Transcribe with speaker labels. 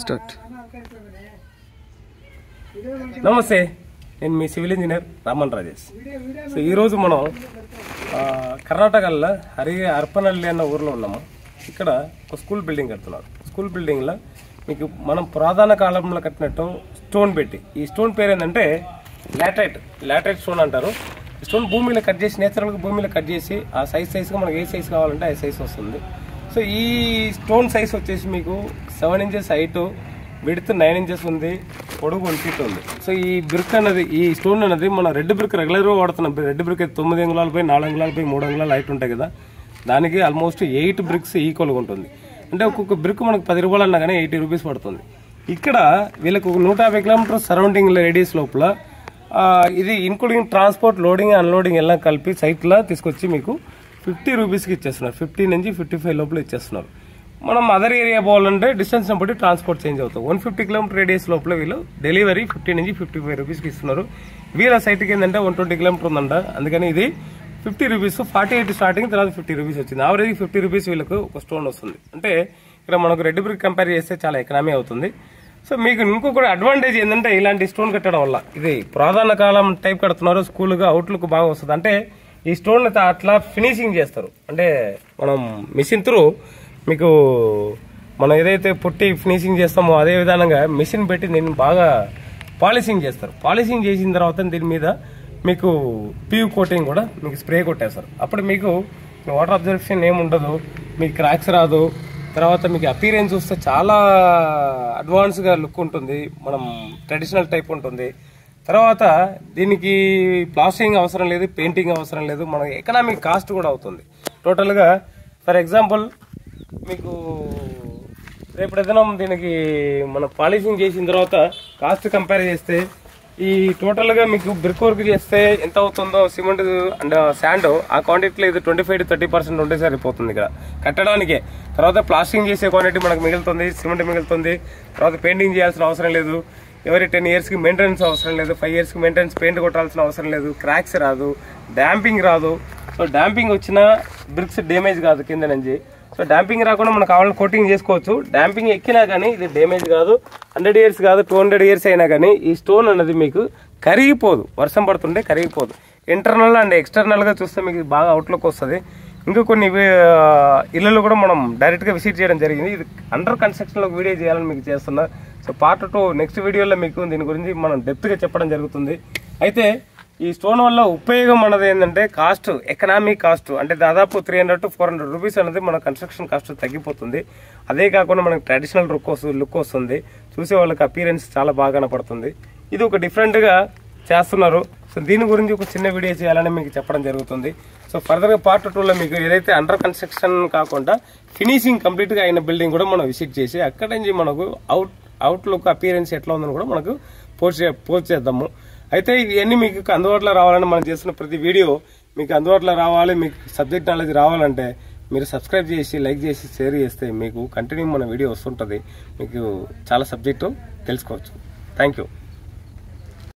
Speaker 1: Start.
Speaker 2: నమస్తే, నేను మీ civil engineer Raman Rajesh. So ఈరోజు మనం కర్ణాటకలో హరపనహల్లి అన్న ఊర్లో ఉన్నాము. ఇక్కడ ఒక స్కూల్ బిల్డింగ్ కడుతున్నారు. స్కూల్ బిల్డింగ్లో మీకు మనం పురాతన కాలంలో కట్టినట్టు స్టోన్ పెట్టి, ఈ స్టోన్ పేరు ఏంటంటే లాటరైట్ స్టోన్ అంటారు. స్టోన్ భూమిలో కట్ చేసి, నేచురల్గా భూమిలో కట్ చేసి ఆ సైజ్గా మనకు ఏ సైజ్ కావాలంటే ఆ సైజ్ వస్తుంది. సో ఈ స్టోన్ సైజ్ వచ్చేసి మీకు 7 ఇంచెస్ హైట్, విడ్త్ 9 ఇంచెస్ ఉంది, పొడుగు 1 ఫీట్ ఉంది. సో ఈ బ్రిక్ అనేది, ఈ స్టోన్ అనేది మనం రెడ్ బ్రిక్ రెగ్యులర్గా వాడుతున్నాం. రెడ్ బ్రిక్ అయితే 9 అంగుళాలపై 4 అంగుళాలపై 3 అంగుళాలు హైట్ ఉంటాయి కదా, దానికి ఆల్మోస్ట్ 8 బ్రిక్స్ ఈక్వల్గా ఉంటుంది. అంటే ఒక్కొక్క బ్రిక్ మనకు 10 రూపాయలు అన్నా కానీ 80 రూపీస్ పడుతుంది. ఇక్కడ వీళ్ళకి 150 కిలోమీటర్ సరౌండింగ్ రేడియస్ లోపల ఇది ఇన్క్లూడింగ్ ట్రాన్స్పోర్ట్, లోడింగ్, అన్లోడింగ్ ఎல்லாம் కలిపి సైట్లో తీసుకొచ్చి మీకు 50 రూపీస్కి ఇచ్చేస్తున్నారు. 50 నుంచి 55 లోపల ఇచ్చేస్తున్నారు. మనం అదర్ ఏరియా పోవాలంటే డిస్టెన్స్ బట్టి ట్రాన్స్పోర్ట్ చేంజ్ అవుతాం. 150 కిలోమీటర్ రేడియస్ లోపల వీళ్ళు డెలివరీ 50 నుంచి 55 రూపీస్కి ఇస్తున్నారు. వీళ్ళ సైట్కి ఏంటంటే 120 కిలోమీటర్ ఉందంట, అందుకని ఇది 50 రూపీస్, 48 స్టార్టింగ్, తర్వాత 50 రూపీస్ వచ్చింది. ఆవరేజ్ 50 రూపీస్ వీళ్ళకు ఒక స్టోన్ వస్తుంది. అంటే ఇక్కడ మనకు రెడ్ బ్రిక్ కంపేర్ చేస్తే చాలా ఎకనామీ అవుతుంది. సో మీకు ఇంకొక అడ్వాంటేజ్ ఏంటంటే ఇలాంటి స్టోన్ కట్టడం వల్ల, ఇది పురాతన కాలం టైప్ కడుతున్నారు, స్కూల్గా అవుట్లుక్ బాగా వస్తుంది. అంటే ఈ స్టోన్ అట్లా ఫినిషింగ్ చేస్తారు. అంటే మనం మిషన్ త్రూ మీకు మనం ఏదైతే పుట్టి ఫినిషింగ్ చేస్తామో అదే విధానంగా మిషన్ పెట్టి దీన్ని బాగా పాలిషింగ్ చేస్తారు. పాలిషింగ్ చేసిన తర్వాత దీని మీద మీకు పీయూ కోటింగ్ కూడా మీకు స్ప్రే కొట్టేస్తారు. అప్పుడు మీకు వాటర్ అబ్జర్వేషన్ ఏముండదు, మీకు క్రాక్స్ రాదు. తర్వాత మీకు అపీరెన్స్ వస్తే చాలా అడ్వాన్స్గా లుక్ ఉంటుంది, మనం ట్రెడిషనల్ టైప్ ఉంటుంది. తర్వాత దీనికి ప్లాస్టరింగ్ అవసరం లేదు, పెయింటింగ్ అవసరం లేదు, మన ఎకనామిక్ కాస్ట్ కూడా అవుతుంది. టోటల్గా ఫర్ ఎగ్జాంపుల్ మీకు రేపు ఏదైనా దీనికి మనం పాలిషింగ్ చేసిన తర్వాత కాస్ట్ కంపేర్ చేస్తే ఈ టోటల్గా మీకు బ్రిక్ వర్క్ చేస్తే ఎంత అవుతుందో, సిమెంట్ అండ్ శాండ్ ఆ క్వాంటిటీలో ఇది 25 to 30% ఉంటే సరిపోతుంది ఇక్కడ కట్టడానికే. తర్వాత ప్లాస్టింగ్ చేసే క్వాంటిటీ మనకు మిగులుతుంది, సిమెంట్ మిగులుతుంది. తర్వాత పెయింటింగ్ చేయాల్సిన అవసరం లేదు, ఎవరి 10 ఇయర్స్కి మెయింటెనెన్స్ అవసరం లేదు, 5 ఇయర్స్కి మెయింటెనెన్స్, పెయింట్ కొట్టాల్సిన అవసరం లేదు, క్రాక్స్ రాదు, డాంపింగ్ రాదు. సో డాంపింగ్ వచ్చినా బ్రిక్స్ డ్యామేజ్ కాదు కింద నుంచి. సో డాంపింగ్ రాకుండా మనకు కావాలని కోటింగ్ చేసుకోవచ్చు. డాంపింగ్ ఎక్కినా కానీ ఇది డ్యామేజ్ కాదు. 100 ఇయర్స్ కాదు, 200 ఇయర్స్ అయినా కానీ ఈ స్టోన్ అనేది మీకు కరిగిపోదు, వర్షం పడుతుంటే కరిగిపోదు. ఇంటర్నల్ అండ్ ఎక్స్టర్నల్గా చూస్తే మీకు బాగా అవుట్లుక్ వస్తుంది. ఇంకా కొన్ని ఇళ్ళలో కూడా మనం డైరెక్ట్గా విజిట్ చేయడం జరిగింది. ఇది అండర్ కన్స్ట్రక్షన్లో వీడియో చేయాలని మీకు చేస్తున్నా. సో పార్ట్ 2 నెక్స్ట్ వీడియోలో మీకు దీని గురించి మనం డెప్త్గా చెప్పడం జరుగుతుంది. అయితే ఈ స్టోన్ వల్ల ఉపయోగం అన్నది ఏంటంటే కాస్ట్, ఎకనామిక్ కాస్ట్, అంటే దాదాపు 300 to 400 రూపీస్ అనేది మన కన్స్ట్రక్షన్ కాస్ట్ తగ్గిపోతుంది. అదే కాకుండా మనకు ట్రెడిషనల్ లుక్ వస్తుంది, చూసే వాళ్ళకి అపీరెన్స్ చాలా బాగా కనపడుతుంది. ఇది ఒక డిఫరెంట్గా చేస్తున్నారు. సో దీని గురించి ఒక చిన్న వీడియో చేయాలని మీకు చెప్పడం జరుగుతుంది. సో ఫర్దర్గా పార్ట్ 2లో మీకు ఏదైతే అండర్ కన్స్ట్రక్షన్ కాకుండా ఫినిషింగ్ కంప్లీట్గా అయిన బిల్డింగ్ కూడా మనం విజిట్ చేసి అక్కడి నుంచి మనకు అవుట్లుక్ అపీరెన్స్ ఎట్లా ఉందని కూడా మనకు పోస్ట్ చేద్దాము. అయితే ఇవన్నీ మీకు అందుబాటులో రావాలని మనం చేస్తున్న ప్రతి వీడియో మీకు అందుబాటులో రావాలి, మీకు సబ్జెక్ట్ నాలెడ్జ్ రావాలంటే మీరు సబ్స్క్రైబ్ చేసి, లైక్ చేసి, షేర్ చేస్తే మీకు కంటిన్యూ మన వీడియో వస్తుంటుంది, మీకు చాలా సబ్జెక్టు తెలుసుకోవచ్చు. Thank you.